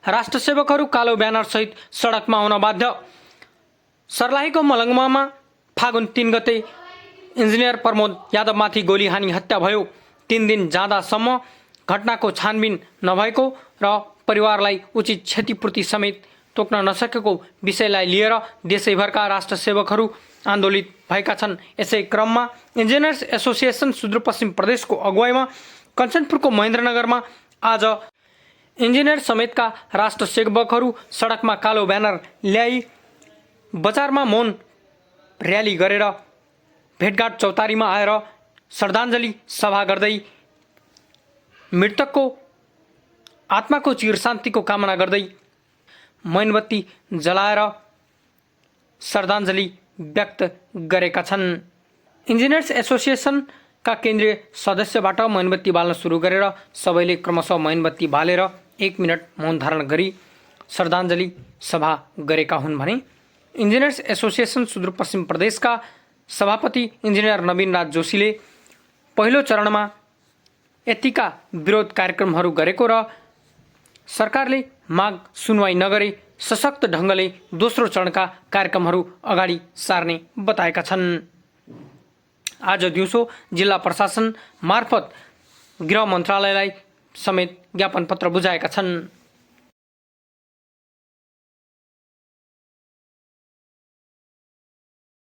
राष्ट्रसेवकहरू कालो ब्यानरसहित सडकमा आउन बाध्य। सर्लाहीको मलङ्गमामा फागुन 3 गते इन्जिनियर प्रमोद यादवमाथि गोली हानी हत्या भयो। 3 दिन जाँदासम्म घटनाको छानबिन नभएको र परिवारलाई उचित क्षतिपूर्ति समेत तोक्न नसकेको विषयलाई लिएर देशैभरका राष्ट्रसेवकहरू आन्दोलित भएका छन्। यसै क्रममा इन्जिनियर्स एसोसिएसन सुदूरपश्चिम प्रदेशको अगुवाईमा कञ्चनपुरको महेन्द्रनगरमा आज इन्जिनियर समेतका राष्ट्रसेवकहरू सडकमा कालो ब्यानर ल्याई बजारमा मौन र्याली गरेर भेटघाट चौतारीमा आएर श्रद्धाञ्जली सभा गर्दै मृतकको आत्माको चिर शान्तिको कामना गर्दै मोमबत्ती जलाएर श्रद्धाञ्जली व्यक्त गरेका छन्। इन्जिनियर्स एसोसिएसनका केन्द्रीय सदस्यबाट मोमबत्ती बाल्न सुरु गरेर सबैले क्रमशः मोमबत्ती बालेर 1 मिनट मौन धारण गरी श्रद्धाञ्जली सभा गरेका हुन् भने इन्जिनियर्स एसोसिएसन सुदूरपश्चिम प्रदेशका सभापति इन्जिनियर नवीन राज जोशीले पहिलो चरणमा यतिका विरोध कार्यक्रमहरू गरेको र सरकारले माग सुनवाई नगरे सशक्त ढङ्गले दोस्रो चरणका कार्यक्रमहरू अगाडि सार्ने बताएका छन्। आज दिउँसो जिल्ला प्रशासन मार्फत गृह मन्त्रालयलाई समेत ज्ञापन पत्र बुझाएका छन्।